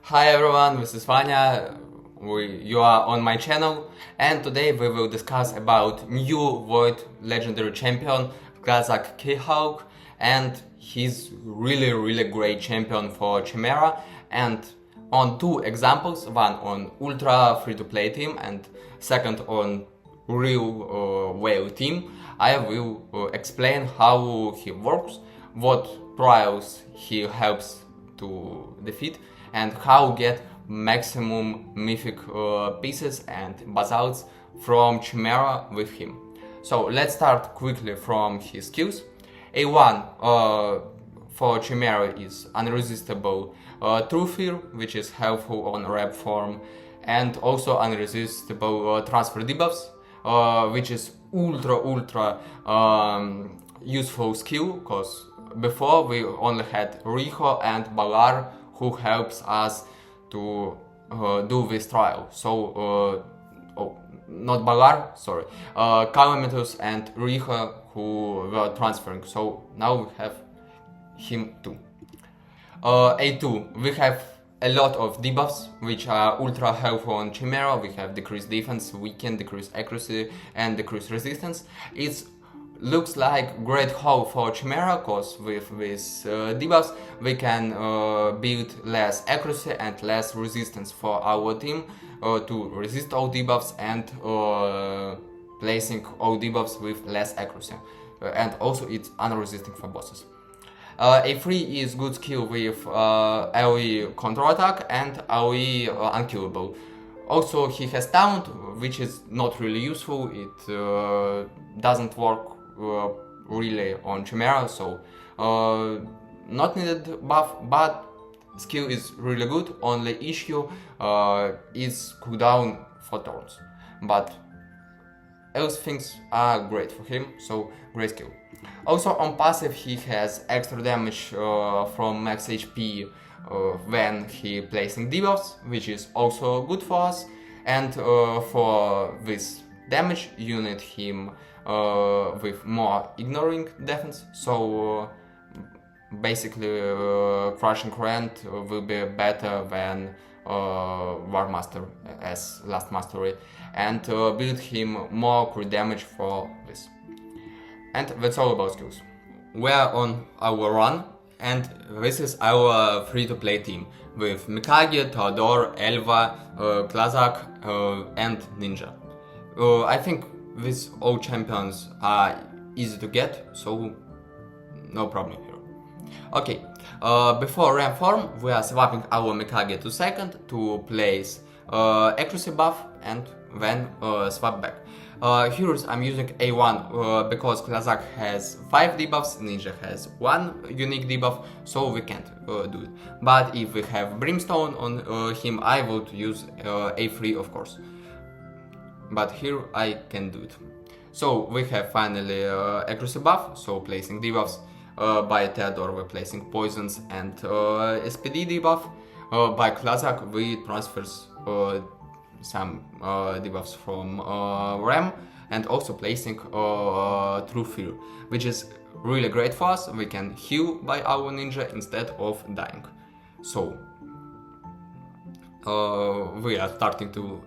Hi everyone, this is Vanya. You are on my channel, and today we will discuss about new Void legendary champion Kazak Khulk, and he's really great champion for Chimera. And on two examples, one on ultra free-to-play team and second on real whale team, I will explain how he works, what trials he helps to defeat, and how get maximum mythic pieces and basalts from Chimera with him. So let's start quickly from his skills. A1 for Chimera is unresistible True Fear, which is helpful on rep form, and also unresistible transfer debuffs, which is ultra useful skill, because before we only had Riho and Balar who helps us to do this trial. So, not Balar, sorry, Calamitus and Riho who were transferring. So now we have him too. A2, we have a lot of debuffs which are ultra helpful on Chimera. We have decreased defense, weaken, decreased accuracy, and decreased resistance. It looks like great haul for Chimera, cause with these debuffs we can build less accuracy and less resistance for our team to resist all debuffs and placing all debuffs with less accuracy. And also it's unresisting for bosses. A3 is good skill with AoE counter attack and AoE unkillable. Also he has taunt, which is not really useful. It doesn't work really on Chimera, so not needed buff, but skill is really good. Only issue is cooldown for turns, but else things are great for him, so great skill. Also on passive he has extra damage from max HP when he placing debuffs, which is also good for us, and for this damage you need him with more ignoring defense, so basically Crushing Rant will be better than War Master as last mastery, and build him more crit damage for this. And that's all about skills. We are on our run, and this is our free-to-play team with Mikage, Theodore, Elva, KLAAZAG and Ninja. I think these all champions are easy to get, so no problem here. Okay, before ramp form we are swapping our Mikage to second to place accuracy buff and then swap back. Here I'm using A1 because KLAAZAG has 5 debuffs, Ninja has 1 unique debuff, so we can't do it. But if we have Brimstone on him, I would use A3 of course. But here I can do it. So we have finally accuracy buff, so placing debuffs. By Theodore we're placing poisons and SPD debuff. By KLAAZAG we transfers some debuffs from RAM, and also placing True Fear, which is really great for us. We can heal by our ninja instead of dying. So we are starting to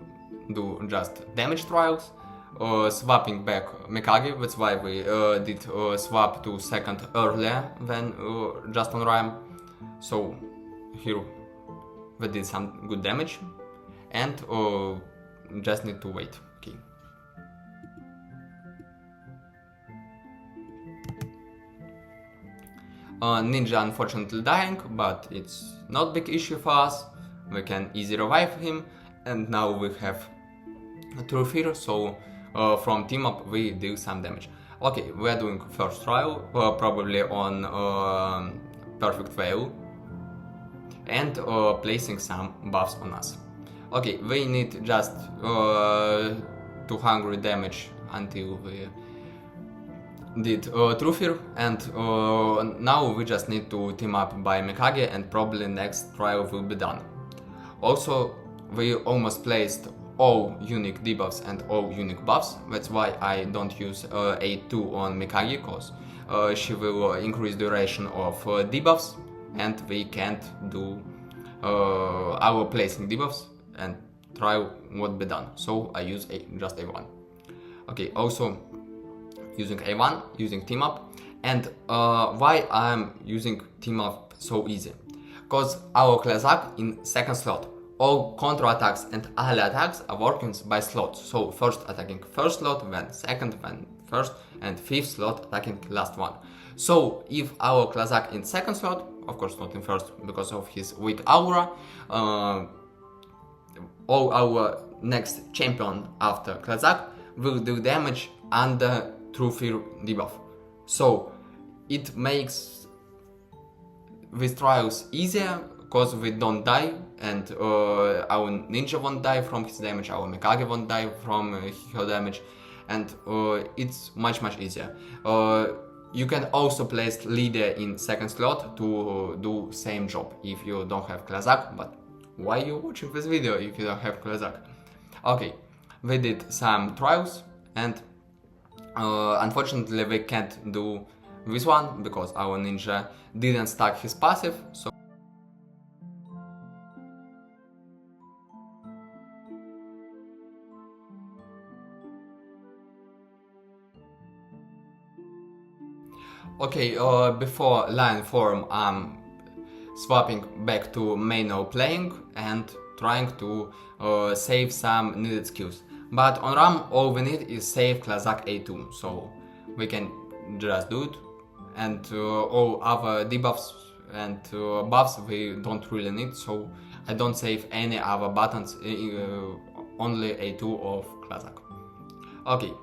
do just damage trials, swapping back Mikage. That's why we did swap to second earlier than just on RAM. So here we did some good damage, and just need to wait. Okay. Ninja unfortunately dying, but it's not big issue for us. We can easily revive him, and now we have True Fear, so from team up we deal some damage. Okay, we are doing first trial, probably on Perfect Veil, and placing some buffs on us. Okay, we need just 200 damage until we did True Fear, and now we just need to team up by Mikage, and probably next trial will be done. Also, we almost placed all unique debuffs and all unique buffs. That's why I don't use A2 on Mikage, because she will increase duration of debuffs, and we can't do I will place in debuffs and try what be done. So I use just A1. Okay, also using A1, using team up. And why I'm using team up so easy? Because our KLAAZAG in second slot, all counter attacks and ally attacks are working by slots. So first attacking first slot, then second, then first, and fifth slot attacking last one. So if our KLAAZAG in second slot, of course not in first because of his weak aura, all our next champion after KLAAZAG will do damage under True Fear debuff. So it makes these trials easier because we don't die, and our ninja won't die from his damage, our Mikage won't die from her damage, and it's much easier. You can also place leader in second slot to do same job if you don't have KLAAZAG, but why you watching this video if you don't have KLAAZAG? Okay, we did some trials, and unfortunately we can't do this one because our ninja didn't stack his passive. So okay, before line form I'm swapping back to manual playing and trying to save some needed skills. But on RAM all we need is save KLAAZAG A2, so we can just do it, and all other debuffs and buffs we don't really need, so I don't save any other buttons, only A2 of KLAAZAG. Okay,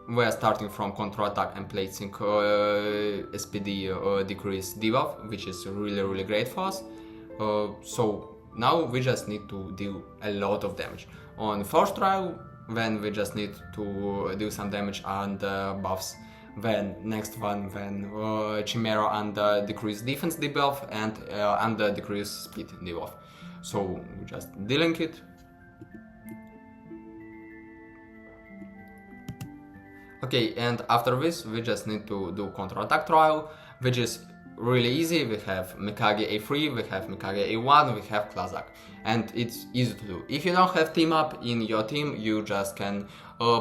we are starting from counter attack and placing SPD decrease debuff, which is really great for us. So now we just need to deal a lot of damage. On first trial, then we just need to do some damage under buffs. Then next one, then Chimera under decrease defense debuff and under decrease speed debuff. So we just dealing it. Okay, and after this we just need to do counter attack trial, which is really easy. We have Mikage A3, we have Mikage A1, we have KLAAZAG, and it's easy to do. If you don't have team up in your team, you just can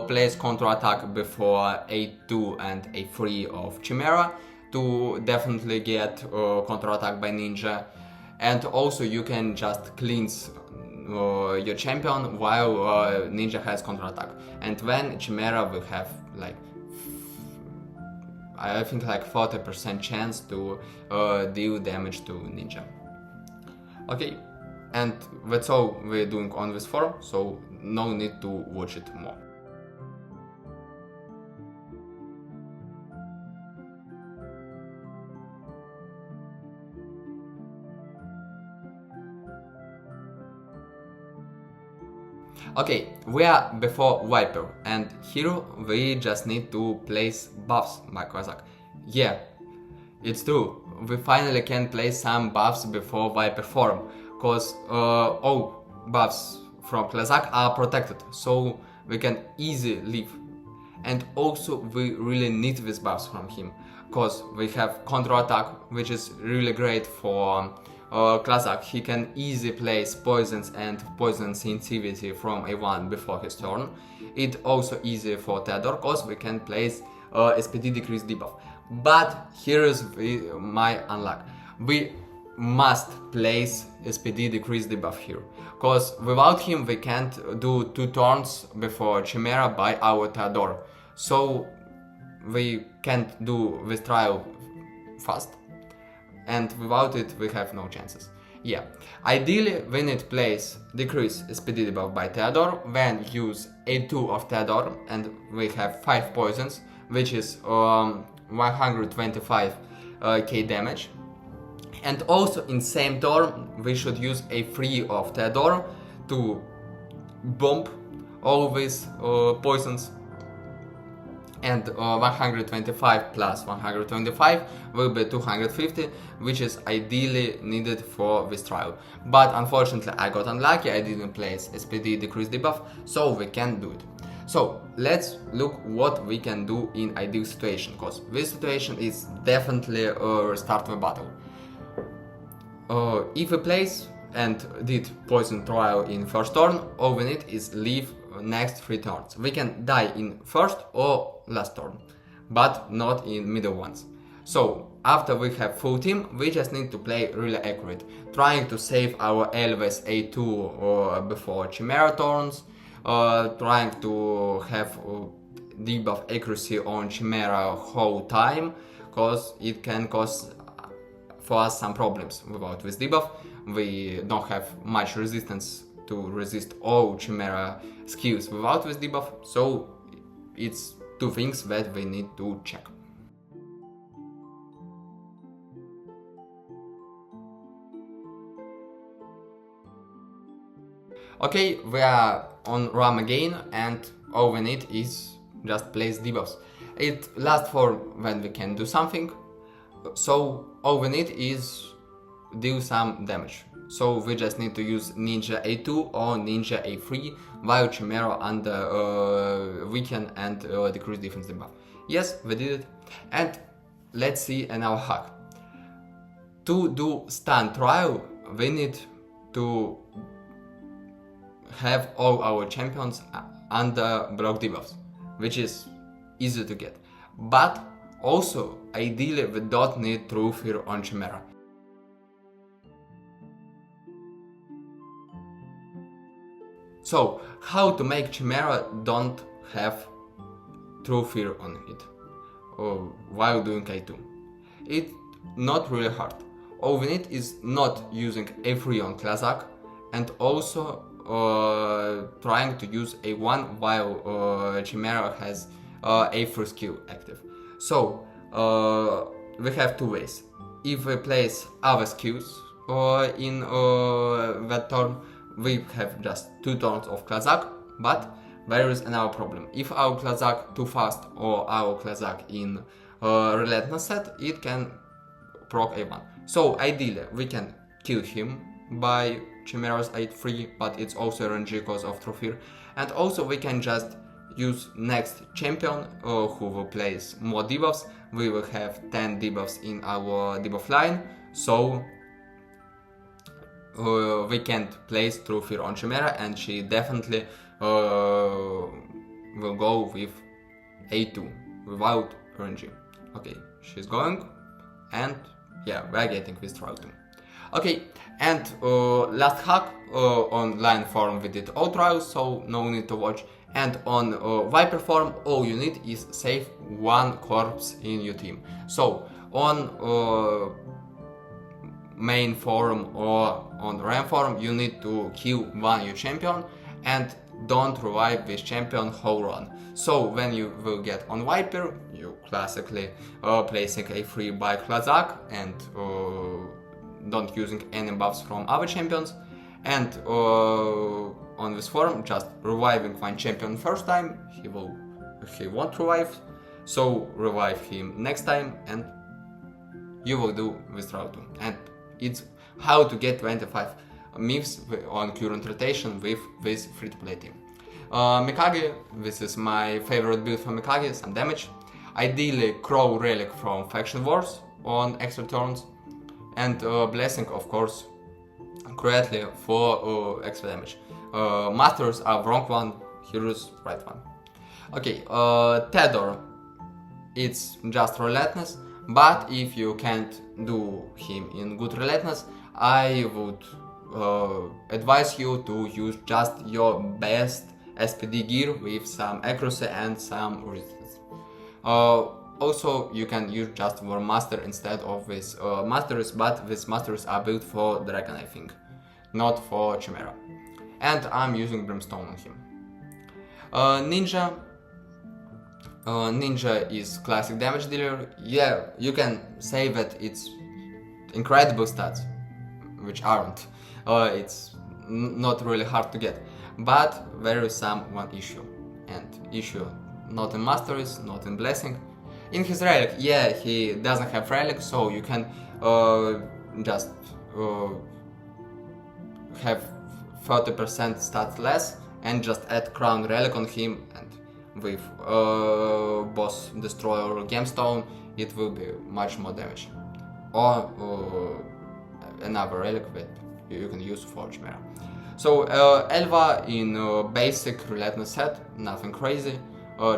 place counter attack before A2 and A3 of Chimera to definitely get counter attack by ninja, and also you can just cleanse your champion while ninja has counter attack, and then Chimera will have like I think like 40% chance to deal damage to ninja. Okay, and that's all we're doing on this form, so no need to watch it more. Okay, we are before Viper, and here we just need to place buffs by KLAAZAG. Yeah, it's true, we finally can place some buffs before Viper form, cause all buffs from KLAAZAG are protected, so we can easily leave. And also we really need these buffs from him, cause we have counter attack, which is really great for KLAAZAG. He can easily place poisons and poison sensitivity from A1 before his turn. It also easy for Theodore cause we can place SPD decrease debuff. But here is my unluck. We must place SPD decrease debuff here, cause without him we can't do 2 turns before Chimera by our Theodore. So we can't do this trial fast, and without it we have no chances. Yeah, ideally we need to place decrease SPD debuff by Theodore, then use A2 of Theodore, and we have 5 poisons, which is 125k damage. And also in same turn we should use A3 of Theodore to bomb all these poisons, and 125 plus 125 will be 250, which is ideally needed for this trial. But unfortunately I got unlucky, I didn't place SPD decrease debuff, so we can't do it. So let's look what we can do in ideal situation, because this situation is definitely a restart the battle. If we place and did poison trial in first turn, all we need is leave next 3 turns. We can die in first or last turn, but not in middle ones. So after we have full team, we just need to play really accurate, trying to save our Elvis A2 before Chimera turns, trying to have debuff accuracy on Chimera whole time, cause it can cause for us some problems without this debuff. We don't have much resistance to resist all Chimera skills without this debuff, so it's 2 things that we need to check. Okay, we are on RAM again, and all we need is just place debuffs. It lasts for when we can do something, so all we need is deal some damage. So we just need to use Ninja A2 or Ninja A3 while Chimera under weaken and decrease defense debuff. Yes, we did it. And let's see another hack. To do stun trial, we need to have all our champions under block debuffs, which is easy to get. But also, ideally, we don't need True Fear on Chimera. So, how to make Chimera don't have True Fear on it while doing A2? It's not really hard. All we need is not using A3 on KLAAZAG, and also trying to use A1 while Chimera has A3 skill active. So we have 2 ways. If we place other skills in that turn, we have just 2 turns of KLAAZAG, but there is another problem. If our KLAAZAG too fast or our KLAAZAG in Relentless set, it can proc A1. So ideally we can kill him by Chimera's A3, but it's also RNG because of True Fear. And also we can just use next champion who will place more debuffs. We will have 10 debuffs in our debuff line, so we can't place True Fear on Chimera, and she definitely will go with A2 without RNG. Okay, she's going, and yeah, we're getting this trial too. Okay, and last hack, on line form we did all trials, so no need to watch. And on Viper form, all you need is save 1 corpse in your team. So on main forum or on RAM forum, you need to kill 1 your champion and don't revive this champion whole run. So when you will get on Viper, you classically placing A3 by KLAAZAG and don't using any buffs from other champions, and on this form just reviving 1 champion first time, he won't revive, so revive him next time and you will do this route too. And it's how to get 25 myths on current rotation with this free-to-play team. Mikage, this is my favorite build for Mikage, some damage. Ideally Crow Relic from Faction Wars on extra turns, and Blessing of course correctly for extra damage. Masters are wrong one, Heroes right one. Okay, Tedor, it's just Relentless, but if you can't do him in good Relentless, I would advise you to use just your best SPD gear with some accuracy and some resistance. Also, you can use just War Master instead of this Masters, but these Masters are built for Dragon, I think, not for Chimera. And I'm using Brimstone on him. Ninja. Ninja is classic damage dealer. Yeah, you can say that it's incredible stats, which aren't. It's not really hard to get, but there is one issue, and issue not in Masters, not in Blessing. In his relic, yeah, he doesn't have relic, so you can just have 30% stats less and just add Crown Relic on him, and with Boss Destroyer or Gemstone it will be much more damage. Or another relic that you can use for Chimera. So Elva in basic relentless set, nothing crazy,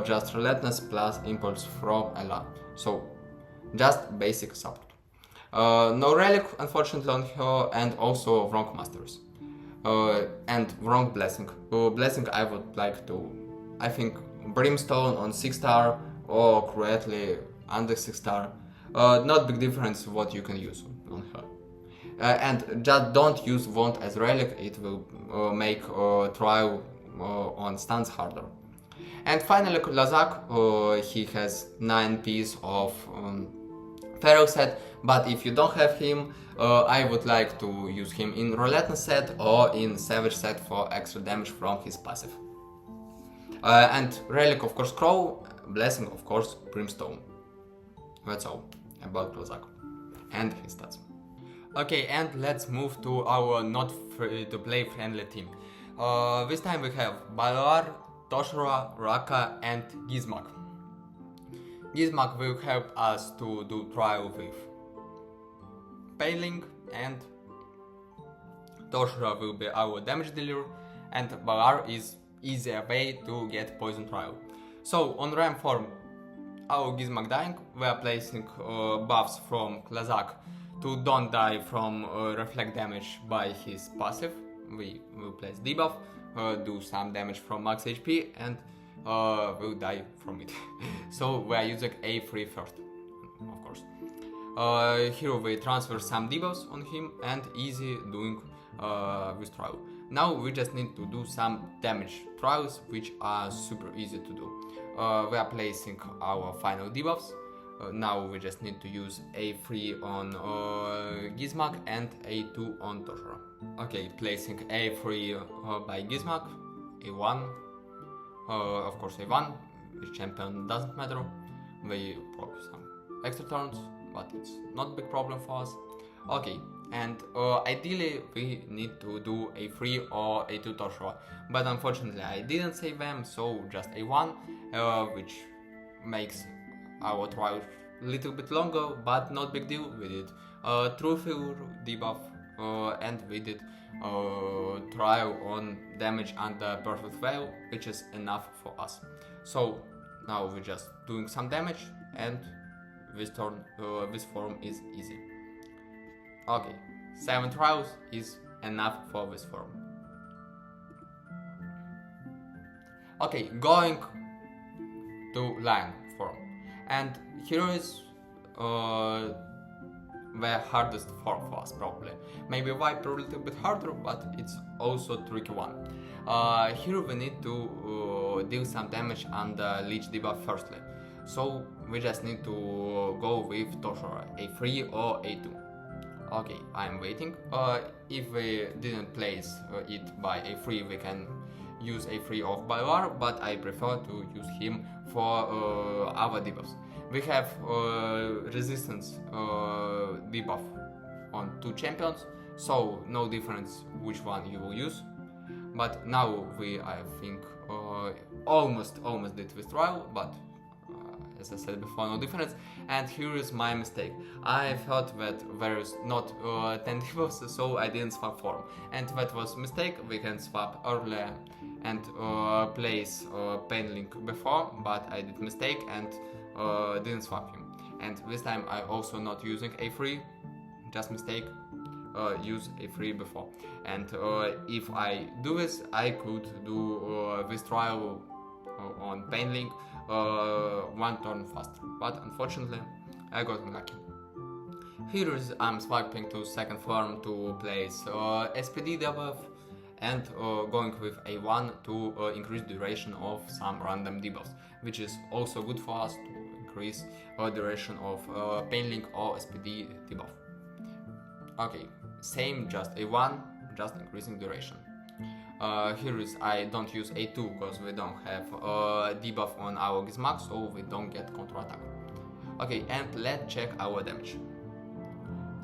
just relentless plus impulse from Ella. So just basic support. No relic unfortunately on her, and also wrong masters. And wrong blessing. Blessing I would like to, I think, brimstone on 6-star or correctly under 6-star. Not big difference what you can use on her. And just don't use wand as relic, it will make trial on stuns harder. And finally KLAAZAG, he has 9 pieces of feral set, but if you don't have him, I would like to use him in relentless set or in savage set for extra damage from his passive. And relic of course Crow, blessing of course brimstone. That's all about KLAAZAG and his stats. Okay, and let's move to our not free to play friendly team. This time we have Balor, Toshra, Raka and Gizmak. Gizmak will help us to do trial with Paling, and Toshra will be our damage dealer, and Balor is easier way to get poison trial. So on RAM form, our Gizmak dying, we are placing buffs from KLAAZAG to don't die from reflect damage by his passive. We will place debuff, do some damage from max HP, and will die from it. So we are using A3 first, of course. Here we transfer some debuffs on him and easy doing with trial. Now we just need to do some damage trials, which are super easy to do. We are placing our final debuffs. Now we just need to use A3 on Gizmak and A2 on Toshra. Okay, placing A3 by Gizmak, A1, of course A1, which champion doesn't matter. We probably some extra turns, but it's not a big problem for us. Okay, and ideally we need to do A3 or A2 Toshra, but unfortunately I didn't save them, so just A1, which makes our trial a little bit longer, but not big deal. We did True Filler debuff and we did trial on damage under perfect veil, which is enough for us. So now we're just doing some damage, and this turn, this form is easy. Okay, 7 trials is enough for this form. Okay, going to Lion form, and here is the hardest form for us probably. Maybe Viper a little bit harder, but it's also a tricky one. Here we need to deal some damage under Leech debuff firstly. So we just need to go with Toshra, A3 or A2. Okay, I'm waiting. If we didn't place it by A3, we can use A3 of Balor, but I prefer to use him for our debuffs. We have resistance debuff on 2 champions, so no difference which one you will use. But now we, I think, almost did this trial, but as I said before, no difference. And here is my mistake. I thought that there is not 10 debuffs, so I didn't swap form. And that was a mistake. We can swap earlier and place Pain Link before, but I did mistake and didn't swap him. And this time I also not using A3, just mistake. Use A3 before. And if I do this, I could do this trial on Pain Link 1 turn faster, but unfortunately I got unlucky. Here is I'm swiping to second form to place SPD debuff and going with A1 to increase duration of some random debuffs, which is also good for us to increase duration of Pain Link or SPD debuff. Okay, same, just A1, just increasing duration. Here is I don't use A2 because we don't have debuff on our Gizmak, so we don't get counter attack. Okay, and let's check our damage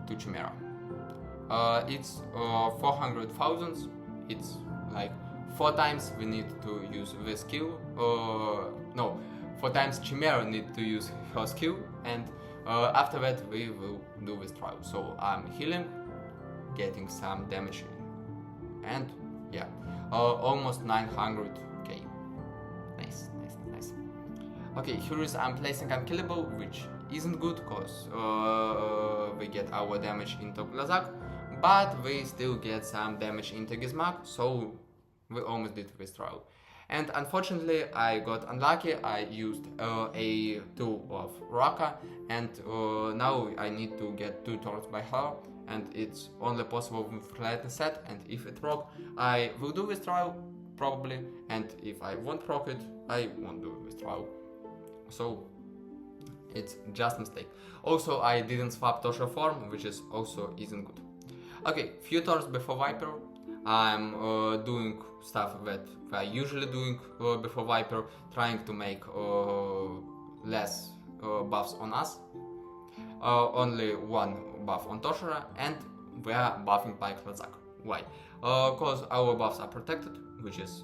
to Chimera. It's 400,000. It's like 4 times we need to use the skill. No, 4 times Chimera need to use her skill, and after that we will do this trial. So I'm healing getting some damage. And yeah, almost 900k. Nice. Okay, here is I'm placing unkillable, which isn't good because we get our damage into KLAAZAG, but we still get some damage into Gizmak, so we almost did this trial. And unfortunately I got unlucky. I used a tool of Raka, and now I need to get 2 turns by her, and it's only possible with lightning set, and if it proc, I will do this trial probably, and if I won't proc it, I won't do this trial. So it's just a mistake. Also, I didn't swap Tosha form, which is also isn't good. Okay, few turns before Viper, I'm doing stuff that I usually doing before Viper, trying to make less buffs on us. Only 1 buff on Toshira, and we are buffing by KLAAZAG. Why? Because our buffs are protected, which is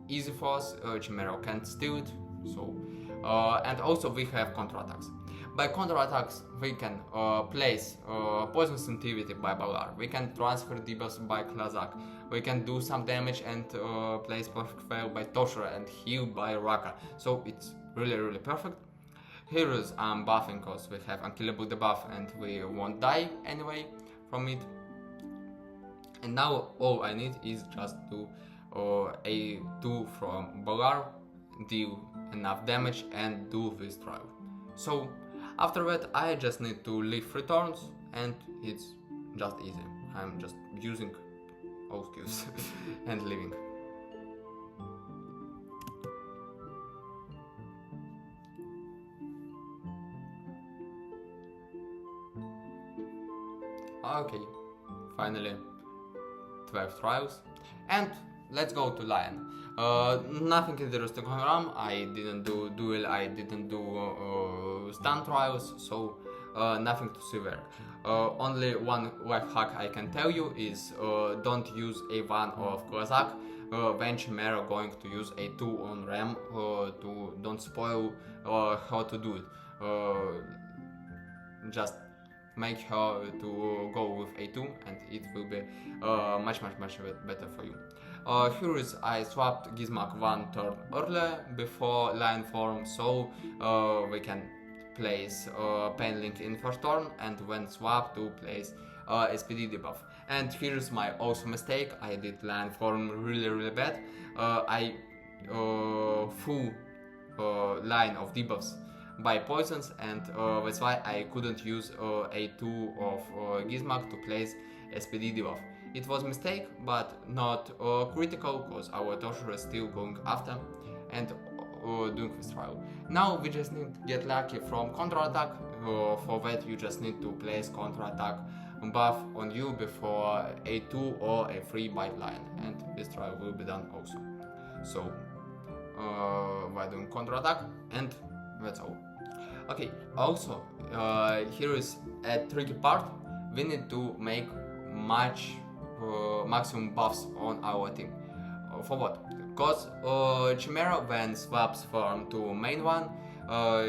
easy for us. Chimera can't steal it. So, and also we have counter-attacks. By counter-attacks, we can place poison sensitivity by Balar, we can transfer debuffs by KLAAZAG, we can do some damage and place perfect fail by Toshira and heal by Raka. So it's really perfect. Heroes I'm buffing because we have unkillable debuff and we won't die anyway from it. And now all I need is just to a 2 from Balar, deal enough damage and do this trial. So after that I just need to leave 3 turns and it's just easy. I'm just using all skills and leaving. Okay, finally 12 trials, and let's go to Lion. Nothing interesting on RAM. I didn't do duel, I didn't do stun trials, so nothing to see there. Only one life hack I can tell you is don't use A1 of KLAAZAG when Chimera going to use A2 on RAM to don't spoil how to do it. Just make her to go with A2 and it will be much better for you. Here is I swapped Gizmak 1 turn earlier before Lion form, so we can place Pain Link in first turn and when swap to place SPD debuff. And here's my also mistake, I did Lion form really bad. I full line of debuffs by poisons, and that's why I couldn't use A2 of Gizmak to place SPD debuff. It was a mistake, but not critical, because our Toshira is still going after and doing this trial. Now we just need to get lucky from counter-attack. For that you just need to place counter-attack buff on you before A2 or A3 by Lion, and this trial will be done also. So we're doing counter-attack and that's all. Okay, also here is a tricky part. We need to make maximum buffs on our team. For what? Because Chimera when swaps form to main one,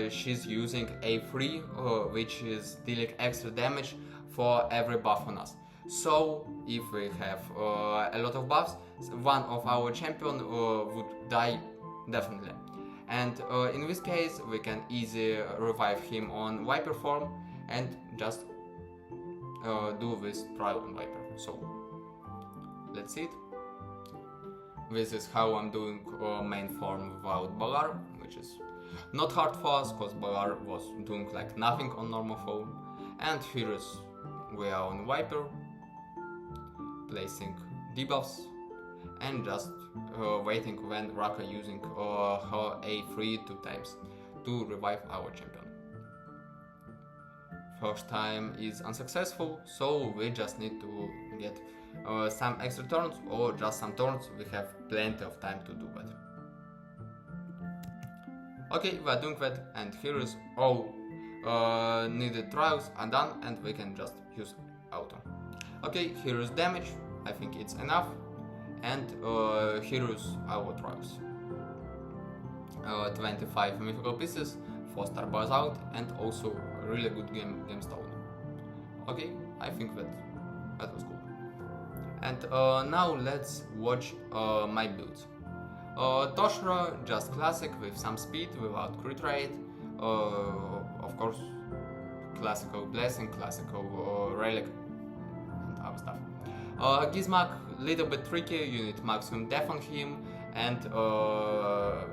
she's using A3, which is dealing extra damage for every buff on us. So if we have a lot of buffs, one of our champion would die definitely. And in this case we can easily revive him on Viper form and just do this trial on Viper. So let's see it. This is how I'm doing main form without Balar, which is not hard for us because Balar was doing like nothing on normal form. And here is we are on Viper, placing debuffs and just waiting when Raka using her A3 2 times to revive our champion. First time is unsuccessful, so we just need to get some extra turns or just some turns. We have plenty of time to do that. Okay, we are doing that, and here is all needed trials are done and we can just use auto. Okay, here is damage, I think it's enough. And here is our trials. 25 mythical pieces, 4 star bars out, and also really good game stone. Okay, I think that was cool. And now let's watch my builds. Toshra, just classic with some speed, without crit rate, of course classical blessing, classical relic and other stuff. Gizmak, little bit tricky, you need maximum def on him and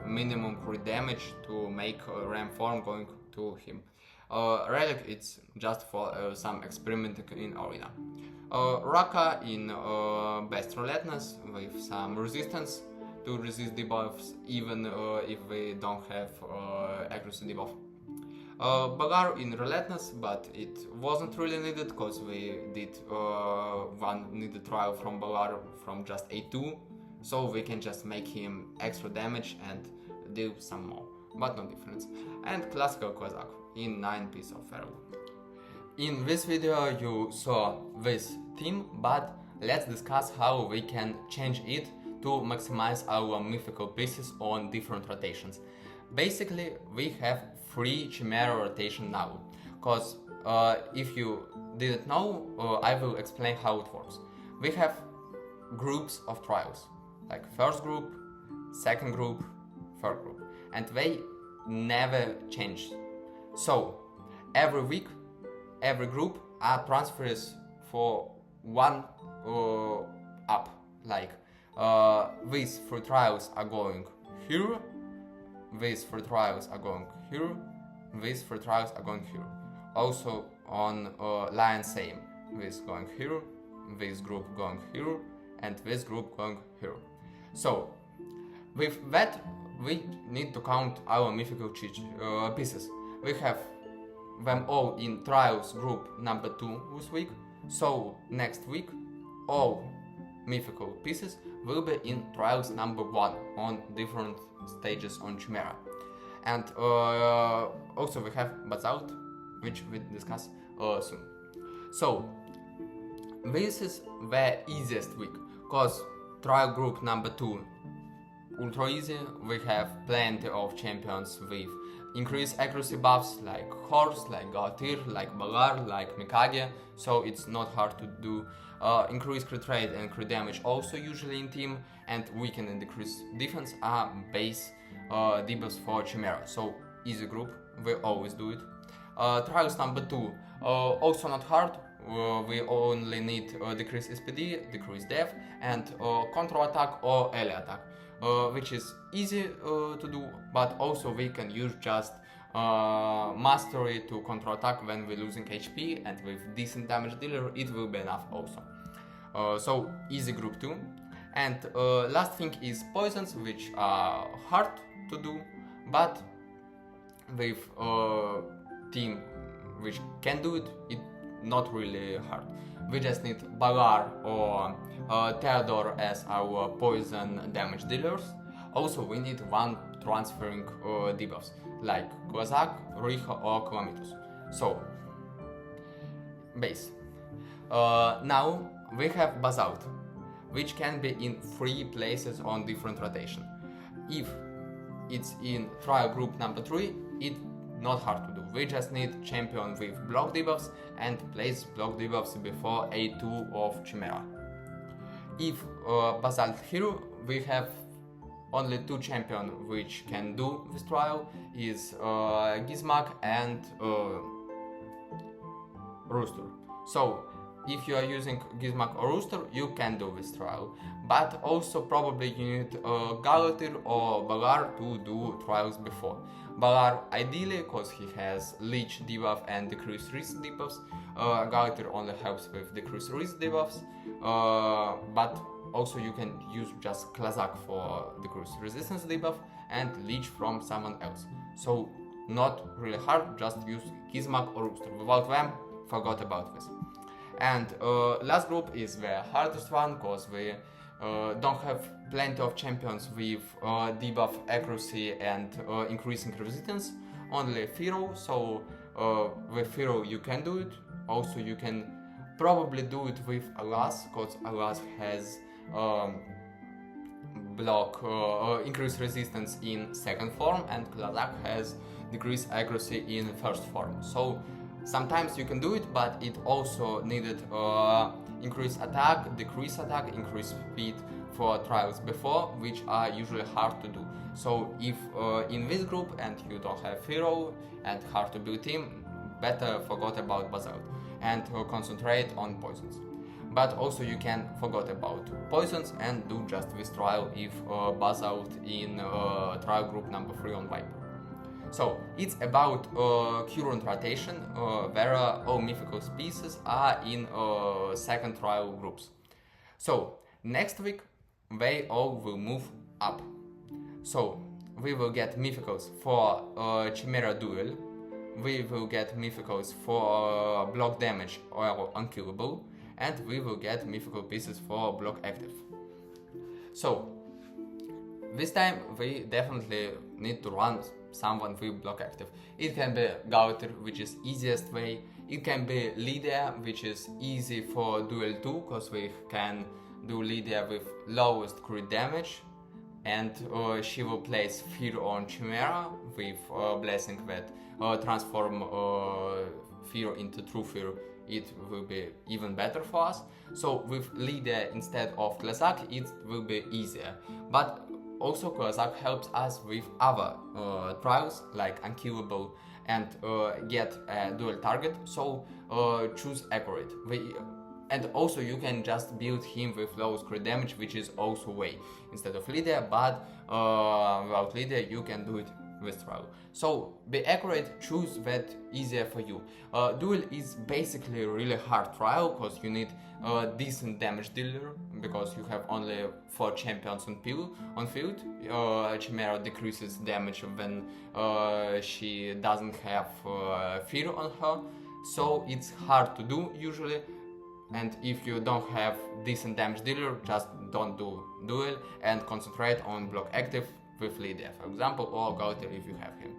minimum crit damage to make ram form going to him. Relic, it's just for some experimenting in arena. Raka in best relentless with some resistance to resist debuffs even if we don't have accuracy debuff. Bagar in relentless, but it wasn't really needed because we did one needed trial from Bagar from just A2, so we can just make him extra damage and do some more, but no difference. And classical Kazak in 9 piece of feral. In this video you saw this theme, but let's discuss how we can change it to maximize our mythical pieces on different rotations. Basically, we have 3 Chimera rotation now, cause if you didn't know, I will explain how it works. We have groups of trials, like first group, second group, third group, and they never change. So every week, every group are transfers for one up, like these 3 trials are going here, these 3 trials are going here, these 3 trials are going here. Also on line same, this going here, this group going here, and this group going here. So with that we need to count our mythical pieces. We have them all in trials group number 2 this week, so next week all mythical pieces will be in trials number 1 on different stages on Chimera. And also we have Basalt, which we discuss soon. So this is the easiest week, cause trial group number 2 ultra easy. We have plenty of champions with increased accuracy buffs like Horse, like Galtir, like Bagar, like Mikage, so it's not hard to do. Increase crit rate and crit damage also usually in team, and weaken and decrease defense are base debuffs for Chimera, so easy group, we always do it. Trials number 2, also not hard, we only need decrease SPD, decrease def, and control attack or ally attack, which is easy to do, but also we can use just mastery to control attack when we're losing HP, and with decent damage dealer it will be enough also. So easy group 2. And last thing is poisons, which are hard to do, but with team which can do it, it's not really hard. We just need Bagar or Theodore as our poison damage dealers. Also we need 1 transferring debuffs like Kazak, Riho or Kalamitos. So base. Now we have Basalt, which can be in 3 places on different rotation. If it's in trial group number 3, it's not hard to do. We just need champion with block debuffs and place block debuffs before A2 of Chimera. If Basalt hero, we have only 2 champions which can do this trial, is Gizmak and Rooster. So if you are using Gizmak or Rooster, you can do this trial, but also probably you need Gallogen or Bagar to do trials before. Bagar ideally, because he has leech debuff and decreased risk debuffs. Gallogen only helps with decreased risk debuffs, but also you can use just KLAAZAG for decreased resistance debuff and leech from someone else. So not really hard, just use Gizmak or Rooster. Without them, forgot about this. And last group is the hardest one, because we don't have plenty of champions with debuff accuracy and increasing resistance, only Firo. So with Firo you can do it. Also you can probably do it with Alas, because Alas has block increased resistance in second form, and KLAAZAG has decreased accuracy in first form. So sometimes you can do it, but it also needed increase attack, decrease attack, increase speed for trials before, which are usually hard to do. So if in this group and you don't have hero and hard to build team, better forget about basalt and concentrate on poisons. But also you can forget about poisons and do just this trial if basalt in trial group number 3 on Viper. So it's about current rotation, where all mythical species are in second trial groups. So next week they all will move up. So we will get mythicals for Chimera duel, we will get mythicals for block damage or unkillable, and we will get mythical pieces for block active. So this time we definitely need to run someone with block active. It can be Gauter, which is easiest way. It can be Lydia, which is easy for duel 2, because we can do Lydia with lowest crit damage, and she will place Fear on Chimera with Blessing that transform Fear into True Fear. It will be even better for us. So with Lydia instead of KLAAZAG, it will be easier. But also KLAAZAG helps us with other trials like Unkillable and get a dual target, so choose accurate. And also you can just build him with lowest crit damage, which is also way instead of Lydia, but without Lydia you can do it with trial. So be accurate, choose that easier for you. Duel is basically a really hard trial because you need a decent damage dealer, because you have only 4 champions on field. Chimera decreases damage when she doesn't have fear on her, so it's hard to do usually. And if you don't have decent damage dealer, just don't do duel and concentrate on block active with Lydia, for example, or Gauter if you have him.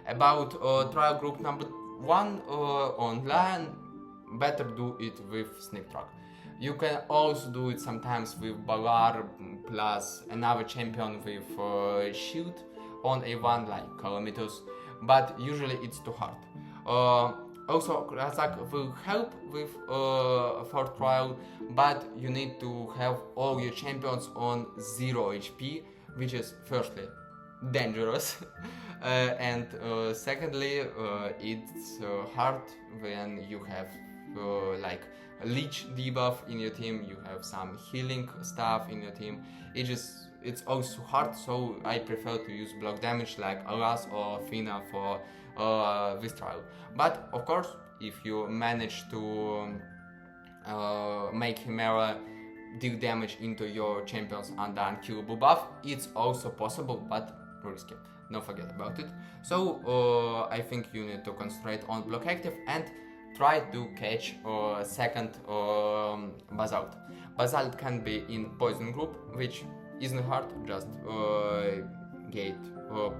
About trial group number 1 online, better do it with Sneak Truck. You can also do it sometimes with Balar plus another champion with shield on A1 like Calamitos, but usually it's too hard. Also, KLAAZAG will help with for trial, but you need to have all your champions on 0 HP, which is firstly dangerous, and secondly it's hard when you have like a leech debuff in your team, you have some healing stuff in your team. It's also hard, so I prefer to use block damage like Alas or Fina for this trial. But of course, if you manage to make Chimera deal damage into your champions under unkillable buff, it's also possible, but risky. Don't forget about it. So I think you need to concentrate on block active and try to catch second basalt. Basalt can be in poison group, which isn't hard, just get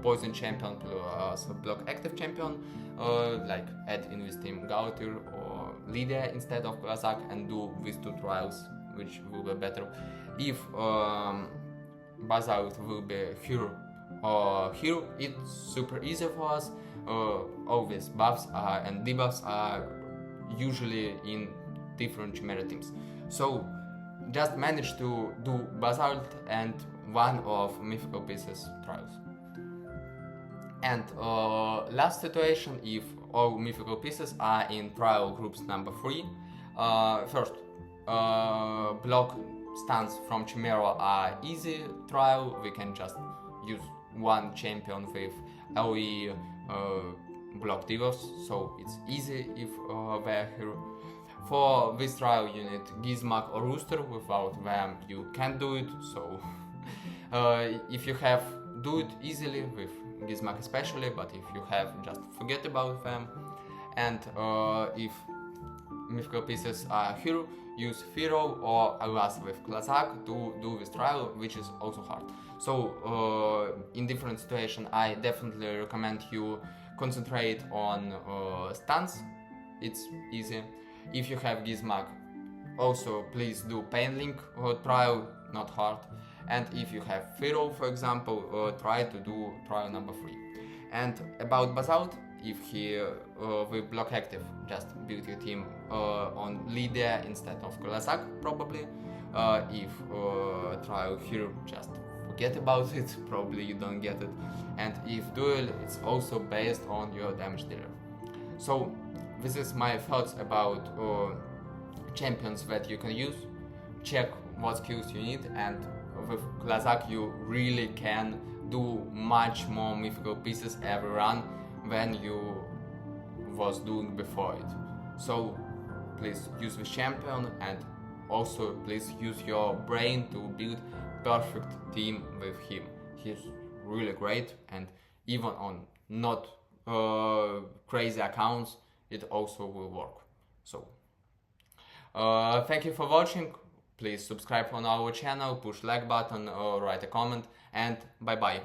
poison champion plus block active champion, like add in this team Gauter or Lydia instead of KLAAZAG and do these 2 trials, which will be better. If basalt will be hero, it's super easy for us. All these buffs and debuffs are usually in different Chimera teams. So just manage to do basalt and one of mythical pieces trials. And last situation, if all mythical pieces are in trial groups number 3. First, block stuns from Chimera are easy trial. We can just use one champion with LE block debuffs, so it's easy if they're here. For this trial you need Gizmak or Rooster, without them you can't do it, so if you have, do it easily with Gizmak especially, but if you have, just forget about them. And if mythical pieces are here, use Firo or Alas with KLAAZAG to do this trial, which is also hard. So in different situations I definitely recommend you concentrate on stuns, it's easy. If you have Gizmak, also please do Pain Link trial, not hard. And if you have Firo, for example, try to do trial number 3. And about Basalt, if he with block active, just build your team on leader instead of KLAAZAG probably. If trial hero, just forget about it, probably you don't get it. And if duel, it's also based on your damage dealer. So this is my thoughts about champions that you can use. Check what skills you need, and with KLAAZAG you really can do much more mythical pieces every run than you was doing before it. So please use this champion, and also please use your brain to build perfect team with him. He's really great, and even on not crazy accounts it also will work. So thank you for watching. Please subscribe on our channel, push like button or write a comment, and bye bye.